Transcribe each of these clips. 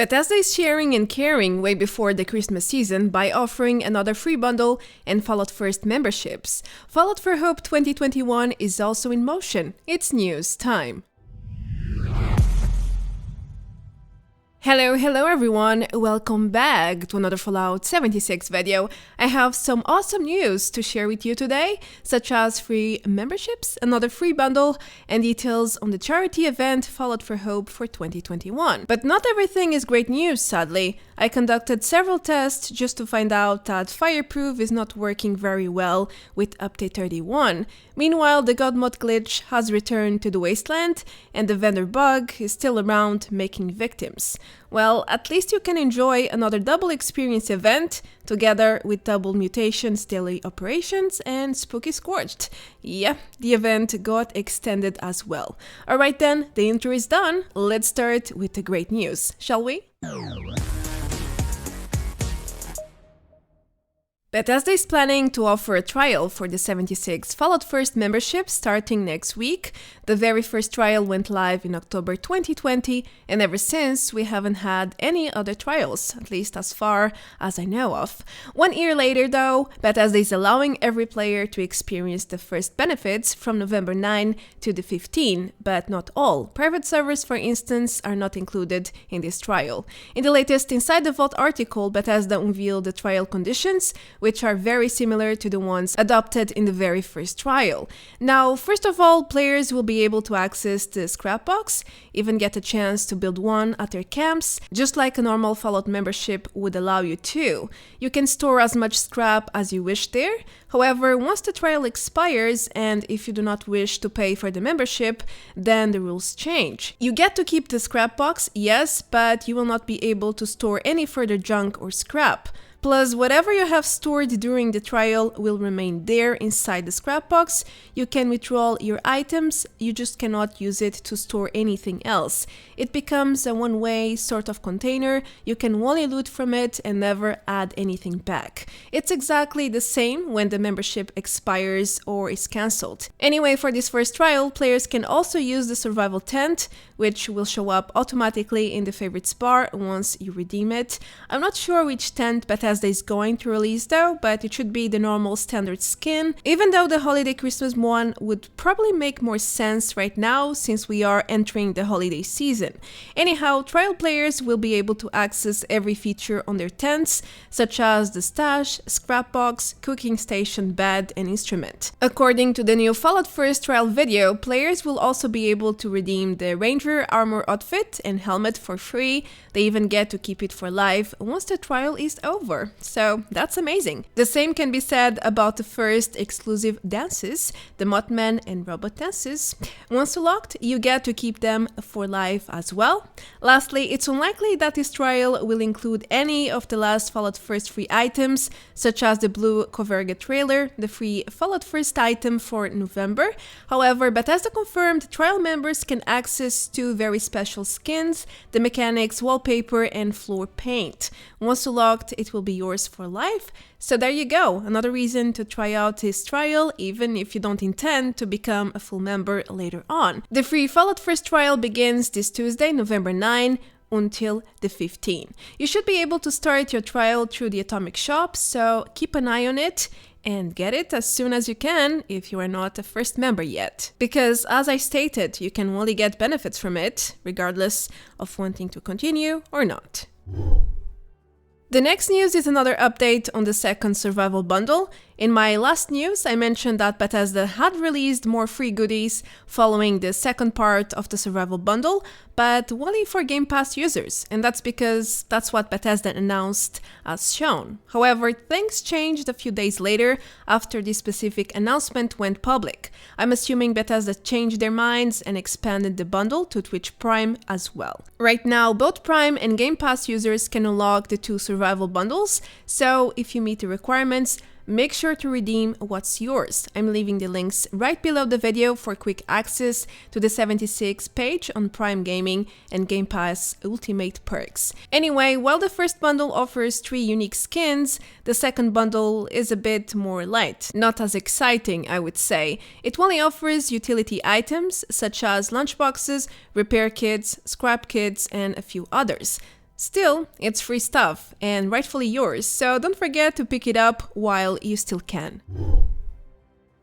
Bethesda is sharing and caring way before the Christmas season by offering another free bundle and Fallout 1st memberships. Fallout for Hope 2021 is also in motion. It's news time. Hello everyone, welcome back to another Fallout 76 video. I have some awesome news to share with you today, such as free memberships, another free bundle, and details on the charity event Fallout for Hope for 2021. But not everything is great news, sadly. I conducted several tests just to find out that Fireproof is not working very well with update 31. Meanwhile, the Godmode glitch has returned to the Wasteland, and the vendor bug is still around making victims. Well, at least you can enjoy another double experience event together with double Mutations daily operations and Spooky Scorched. Yeah, the event got extended as well. Alright then, the intro is done. Let's start with the great news, shall we? Bethesda is planning to offer a trial for the 76 Fallout 1st membership starting next week. The very first trial went live in October 2020, and ever since we haven't had any other trials, at least as far as I know of. 1 year later though, Bethesda is allowing every player to experience the first benefits from November 9 to the 15, but not all. Private servers, for instance, are not included in this trial. In the latest Inside the Vault article, Bethesda unveiled the trial conditions, which are very similar to the ones adopted in the very first trial. Now, first of all, players will be able to access the scrap box, even get a chance to build one at their camps, just like a normal Fallout membership would allow you to. You can store as much scrap as you wish there. However, once the trial expires, and if you do not wish to pay for the membership, then the rules change. You get to keep the scrap box, yes, but you will not be able to store any further junk or scrap. Plus, whatever you have stored during the trial will remain there inside the scrap box. You can withdraw your items, you just cannot use it to store anything else. It becomes a one-way sort of container, you can only loot from it and never add anything back. It's exactly the same when the membership expires or is cancelled. Anyway, for this first trial, players can also use the survival tent, which will show up automatically in the favorites bar once you redeem it. I'm not sure which tent Bethesda is going to release though, but it should be the normal standard skin, even though the holiday Christmas one would probably make more sense right now since we are entering the holiday season. Anyhow, trial players will be able to access every feature on their tents, such as the stash, scrap box, cooking station, bed, and instrument. According to the new Fallout 1st trial video, players will also be able to redeem the Ranger armor outfit and helmet for free. They even get to keep it for life once the trial is over. So that's amazing. The same can be said about the first exclusive dances, the Mothman and Robot dances. Once unlocked, you get to keep them for life as well. Lastly, it's unlikely that this trial will include any of the last Fallout 1st free items, such as the blue Coverga trailer, the free Fallout 1st item for November. However, Bethesda confirmed trial members can access 2 very special skins, the mechanics wallpaper and floor paint. Once unlocked, it will be yours for life. So there you go, another reason to try out this trial, even if you don't intend to become a full member later on. The free Fallout 1st trial begins this Tuesday, November 9, until the 15th. You should be able to start your trial through the Atomic Shop, so keep an eye on it and get it as soon as you can if you are not a first member yet. Because as I stated, you can only get benefits from it, regardless of wanting to continue or not. The next news is another update on the second survival bundle. In my last news, I mentioned that Bethesda had released more free goodies following the second part of the survival bundle, but only for Game Pass users, and that's because that's what Bethesda announced as shown. However, things changed a few days later after this specific announcement went public. I'm assuming Bethesda changed their minds and expanded the bundle to Twitch Prime as well. Right now, both Prime and Game Pass users can unlock the 2 survival bundles, so if you meet the requirements, make sure to redeem what's yours. I'm leaving the links right below the video for quick access to the 76 page on Prime Gaming and Game Pass Ultimate perks. Anyway, while the first bundle offers 3 unique skins, the second bundle is a bit more light. Not as exciting, I would say. It only offers utility items such as lunchboxes, repair kits, scrap kits, and a few others. Still, it's free stuff and rightfully yours, so don't forget to pick it up while you still can.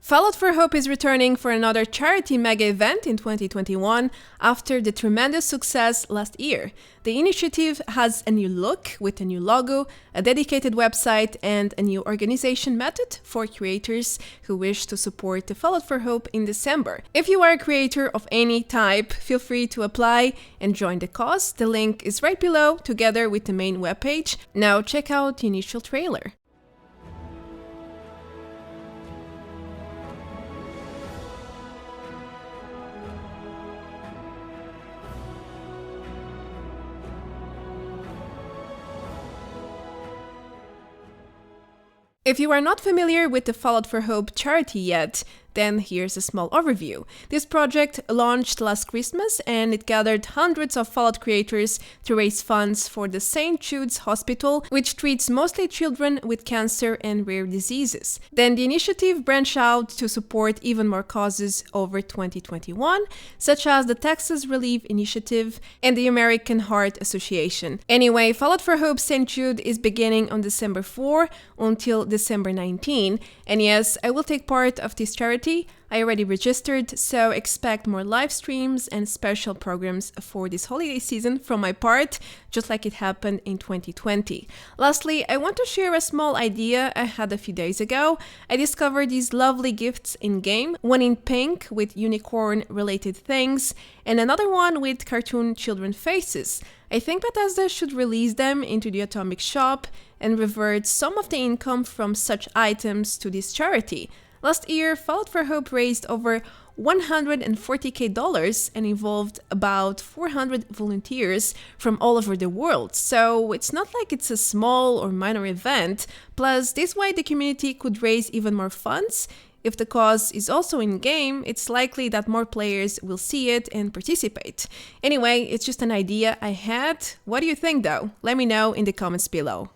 Fallout for Hope is returning for another charity mega event in 2021 after the tremendous success last year. The initiative has a new look with a new logo, a dedicated website, and a new organization method for creators who wish to support the Fallout for Hope in December. If you are a creator of any type, feel free to apply and join the cause. The link is right below, together with the main webpage. Now check out the initial trailer. If you are not familiar with the Fallout for Hope charity yet, then here's a small overview. This project launched last Christmas and it gathered hundreds of Fallout creators to raise funds for the St. Jude's Hospital, which treats mostly children with cancer and rare diseases. Then the initiative branched out to support even more causes over 2021, such as the Texas Relief Initiative and the American Heart Association. Anyway, Fallout for Hope St. Jude is beginning on December 4 until December 19, and yes, I will take part of this charity. I already registered, so expect more live streams and special programs for this holiday season from my part, just like it happened in 2020. Lastly, I want to share a small idea I had a few days ago. I discovered these lovely gifts in-game, one in pink with unicorn-related things, and another one with cartoon children faces. I think Bethesda should release them into the Atomic Shop and revert some of the income from such items to this charity. Last year, Fallout for Hope raised over $140,000 and involved about 400 volunteers from all over the world, so it's not like it's a small or minor event. Plus, this way the community could raise even more funds. If the cause is also in-game, it's likely that more players will see it and participate. Anyway, it's just an idea I had. What do you think though? Let me know in the comments below.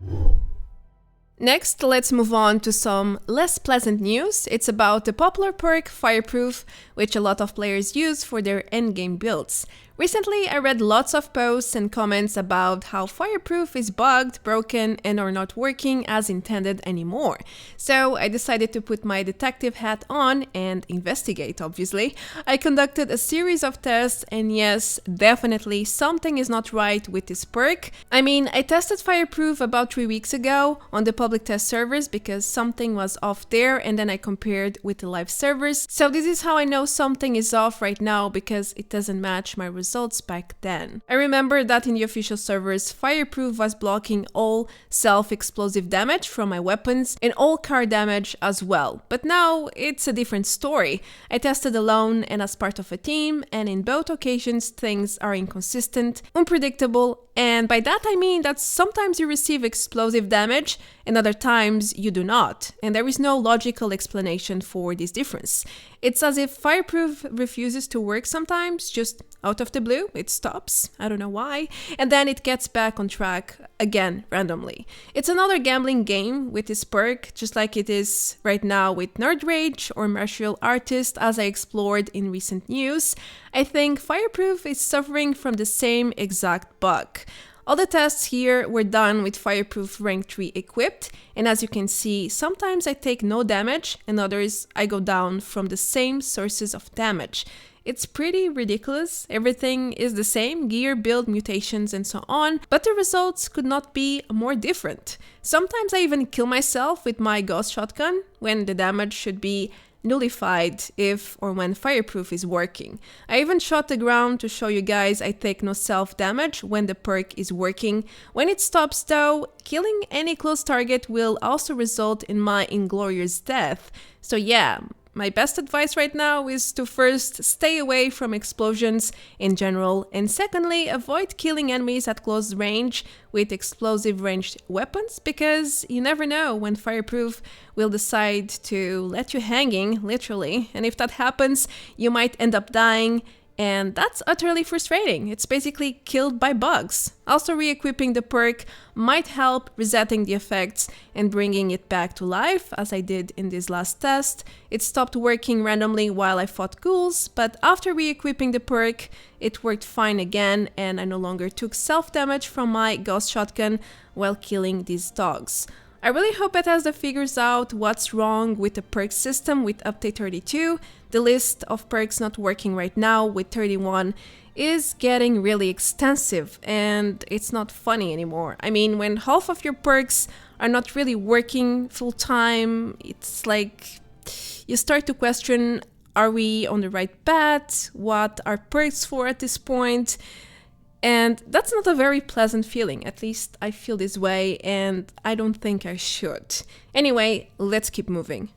Next, let's move on to some less pleasant news. It's about the popular perk Fireproof, which a lot of players use for their endgame builds. Recently, I read lots of posts and comments about how Fireproof is bugged, broken, and are not working as intended anymore. So I decided to put my detective hat on and investigate, obviously. I conducted a series of tests, and yes, definitely something is not right with this perk. I mean, I tested Fireproof about 3 weeks ago on the public test servers because something was off there, and then I compared with the live servers. So this is how I know something is off right now, because it doesn't match my results back then. I remember that in the official servers, Fireproof was blocking all self-explosive damage from my weapons and all car damage as well. But now it's a different story. I tested alone and as part of a team, and in both occasions things are inconsistent, unpredictable, and by that I mean that sometimes you receive explosive damage and other times you do not, and there is no logical explanation for this difference. It's as if Fireproof refuses to work sometimes, just out of the blue, it stops, I don't know why, and then it gets back on track again randomly. It's another gambling game with this perk, just like it is right now with Nerd Rage or Martial Artist, as I explored in recent news. I think Fireproof is suffering from the same exact bug. All the tests here were done with Fireproof rank 3 equipped, and as you can see, sometimes I take no damage and others I go down from the same sources of damage. It's pretty ridiculous. Everything is the same, gear, build, mutations, and so on, but the results could not be more different. Sometimes I even kill myself with my ghost shotgun when the damage should be nullified if or when Fireproof is working. I even shot the ground to show you guys I take no self damage when the perk is working. When it stops though, killing any close target will also result in my inglorious death. So yeah, my best advice right now is to first stay away from explosions in general, and secondly, avoid killing enemies at close range with explosive ranged weapons, because you never know when Fireproof will decide to let you hanging, literally, and if that happens, you might end up dying and that's utterly frustrating. It's basically killed by bugs. Also, re-equipping the perk might help resetting the effects and bringing it back to life, as I did in this last test. It stopped working randomly while I fought ghouls, but after re-equipping the perk, it worked fine again, and I no longer took self-damage from my ghost shotgun while killing these dogs. I really hope Bethesda figures out what's wrong with the perk system with update 32. The list of perks not working right now with 31 is getting really extensive, and it's not funny anymore. I mean, when half of your perks are not really working full time, it's like you start to question, are we on the right path? What are perks for at this point? And that's not a very pleasant feeling, at least I feel this way, and I don't think I should. Anyway, let's keep moving.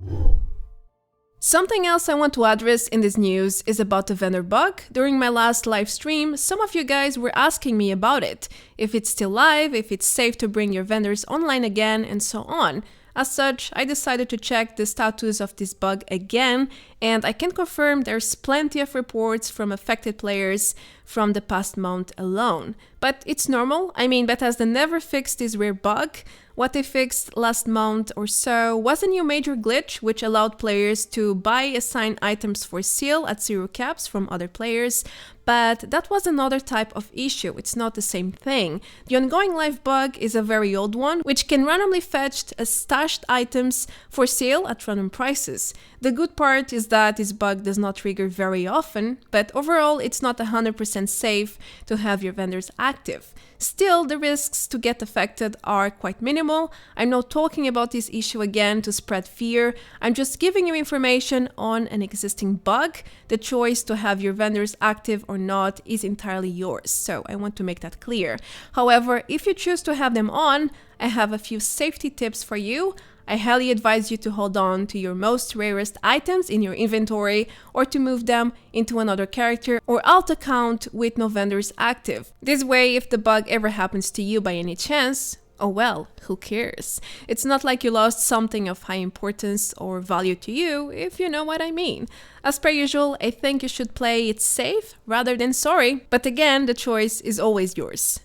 Something else I want to address in this news is about the vendor bug. During my last live stream, some of you guys were asking me about it, if it's still live, if it's safe to bring your vendors online again, and so on. As such, I decided to check the status of this bug again, and I can confirm there's plenty of reports from affected players from the past month alone. But it's normal. I mean, Bethesda never fixed this rare bug. What they fixed last month or so was a new major glitch which allowed players to buy assigned items for sale at zero caps from other players, but that was another type of issue. It's not the same thing. The ongoing live bug is a very old one, which can randomly fetch stashed items for sale at random prices. The good part is that this bug does not trigger very often, but overall it's not 100% safe to have your vendors active. Still, the risks to get affected are quite minimal. I'm not talking about this issue again to spread fear. I'm just giving you information on an existing bug. The choice to have your vendors active or not is entirely yours, so I want to make that clear. However, if you choose to have them on, I have a few safety tips for you. I highly advise you to hold on to your most rarest items in your inventory or to move them into another character or alt account with no vendors active. This way, if the bug ever happens to you by any chance, oh well, who cares? It's not like you lost something of high importance or value to you, if you know what I mean. As per usual, I think you should play it safe rather than sorry, but again, the choice is always yours.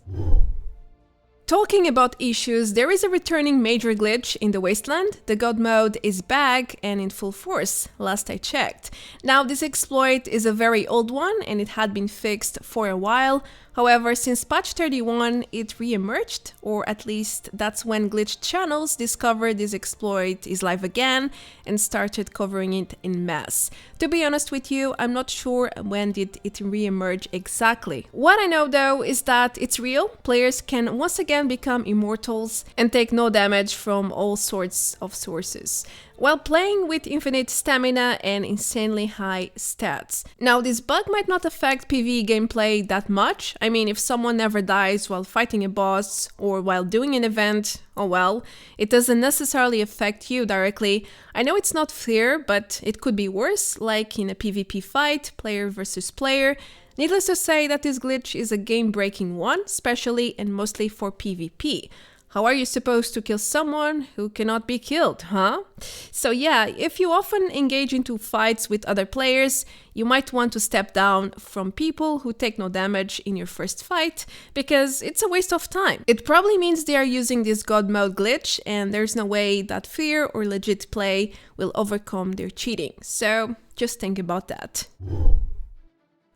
Talking about issues, there is a returning major glitch in the Wasteland. The Godmode is back and in full force, last I checked. Now, this exploit is a very old one and it had been fixed for a while. However, since patch 31, it re-emerged, or at least that's when glitched channels discovered this exploit is live again and started covering it in mass. To be honest with you, I'm not sure when did it re-emerge exactly. What I know though is that it's real. Players can once again become immortals and take no damage from all sorts of sources, while playing with infinite stamina and insanely high stats. Now, this bug might not affect PvE gameplay that much. I mean, if someone never dies while fighting a boss or while doing an event, oh well, it doesn't necessarily affect you directly. I know it's not fair, but it could be worse, like in a PvP fight, player versus player. Needless to say that this glitch is a game-breaking one, especially and mostly for PvP. How are you supposed to kill someone who cannot be killed, huh? So yeah, if you often engage into fights with other players, you might want to step down from people who take no damage in your first fight, because it's a waste of time. It probably means they are using this Godmode glitch, and there's no way that fear or legit play will overcome their cheating. So just think about that.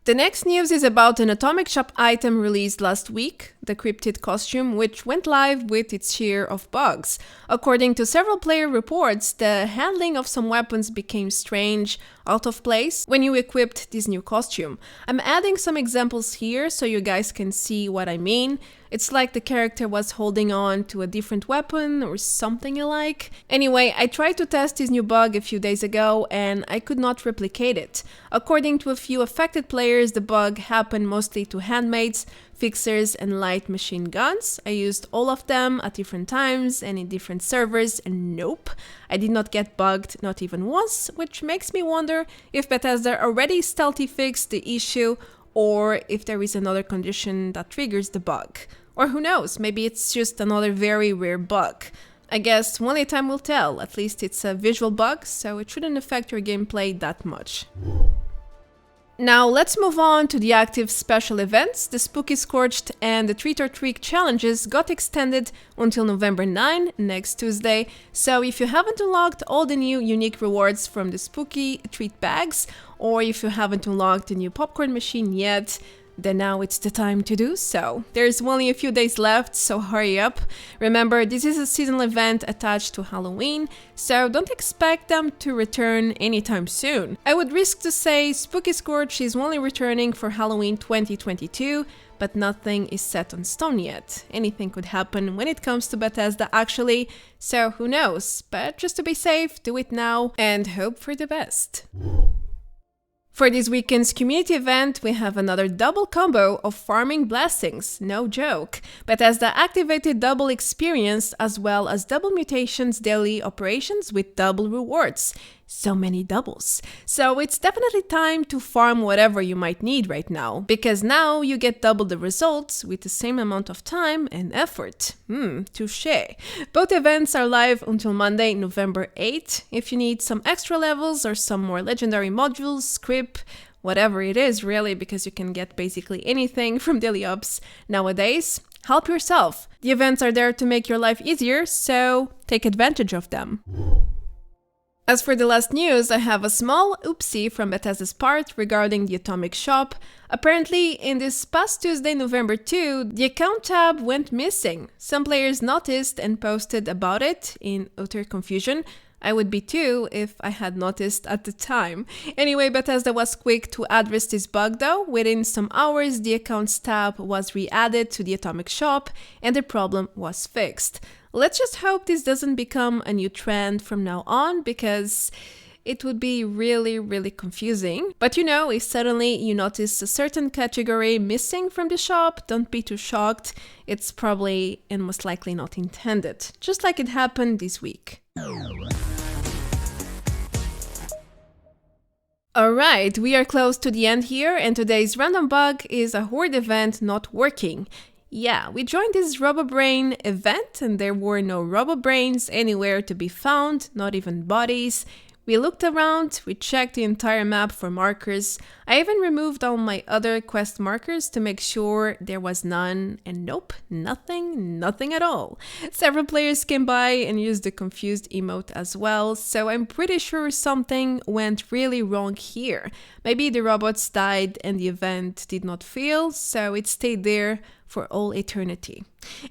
The next news is about an Atomic Shop item released last week, the Cryptic costume, which went live with its share of bugs. According to several player reports, the handling of some weapons became strange, out of place, when you equipped this new costume. I'm adding some examples here so you guys can see what I mean. It's like the character was holding on to a different weapon or something alike. Anyway, I tried to test this new bug a few days ago and I could not replicate it. According to a few affected players, the bug happened mostly to handmaids, fixers and light machine guns. I used all of them at different times and in different servers, and nope, I did not get bugged, not even once, which makes me wonder if Bethesda already stealthy fixed the issue or if there is another condition that triggers the bug. Or who knows, maybe it's just another very rare bug. I guess only time will tell. At least it's a visual bug, so it shouldn't affect your gameplay that much. Now let's move on to the active special events. The Spooky Scorched and the Treat or Treat challenges got extended until November 9, next Tuesday. So if you haven't unlocked all the new unique rewards from the Spooky Treat bags, or if you haven't unlocked the new popcorn machine yet, then now it's the time to do so. There's only a few days left, so hurry up. Remember, this is a seasonal event attached to Halloween, so don't expect them to return anytime soon. I would risk to say Spooky Scorched is only returning for Halloween 2022, but nothing is set on stone yet. Anything could happen when it comes to Bethesda actually, so who knows? But just to be safe, do it now and hope for the best. For this weekend's community event, we have another double combo of farming blessings, no joke. Bethesda activated double experience as well as double mutations daily operations with double rewards. So many doubles. So it's definitely time to farm whatever you might need right now, because now you get double the results with the same amount of time and effort. Touché. Both events are live until Monday, November 8th. If you need some extra levels or some more legendary modules, script, whatever it is really, because you can get basically anything from daily ops nowadays, help yourself. The events are there to make your life easier, so take advantage of them. As for the last news, I have a small oopsie from Bethesda's part regarding the Atomic Shop. Apparently, in this past Tuesday, November 2, the account tab went missing. Some players noticed and posted about it in utter confusion. I would be too if I had noticed at the time. Anyway, Bethesda was quick to address this bug though. Within some hours, the accounts tab was re-added to the Atomic Shop and the problem was fixed. Let's just hope this doesn't become a new trend from now on, because it would be really confusing. But you know, if suddenly you notice a certain category missing from the shop, don't be too shocked. It's probably and most likely not intended, just like it happened this week. Alright, we are close to the end here, and today's random bug is a Horde event not working. Yeah, we joined this Robobrain event and there were no Robobrains anywhere to be found, not even bodies. We looked around, we checked the entire map for markers. I even removed all my other quest markers to make sure there was none, and nope, nothing at all. Several players came by and used the confused emote as well, so I'm pretty sure something went really wrong here. Maybe the robots died and the event did not fail, so it stayed there for all eternity.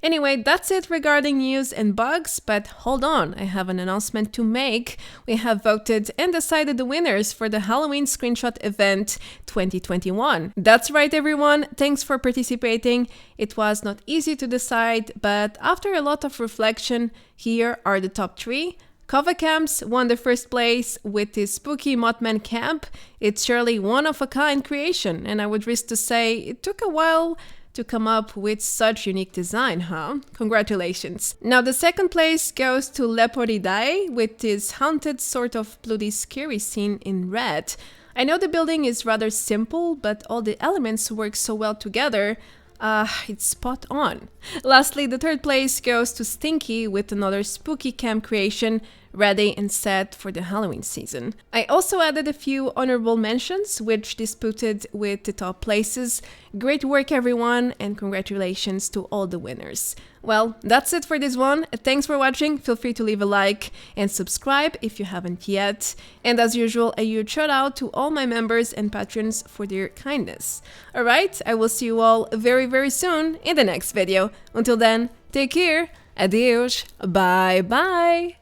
Anyway, that's it regarding news and bugs, but hold on, I have an announcement to make. We have voted and decided the winners for the Halloween Screenshot event 2021. That's right everyone, thanks for participating. It was not easy to decide, but after a lot of reflection, here are the top 3. Kova Camps won the first place with his spooky Mothman camp. It's surely one of a kind creation, and I would risk to say it took a while to come up with such unique design, huh? Congratulations. Now the second place goes to Leporidae with this haunted sort of bloody scary scene in red. I know the building is rather simple, but all the elements work so well together. It's spot on. Lastly, the third place goes to Stinky with another spooky camp creation, ready and set for the Halloween season. I also added a few honorable mentions, which disputed with the top places. Great work everyone, and congratulations to all the winners. Well, that's it for this one. Thanks for watching, feel free to leave a like and subscribe if you haven't yet. And as usual, a huge shout out to all my members and patrons for their kindness. Alright, I will see you all very soon in the next video. Until then, take care, adios, bye bye!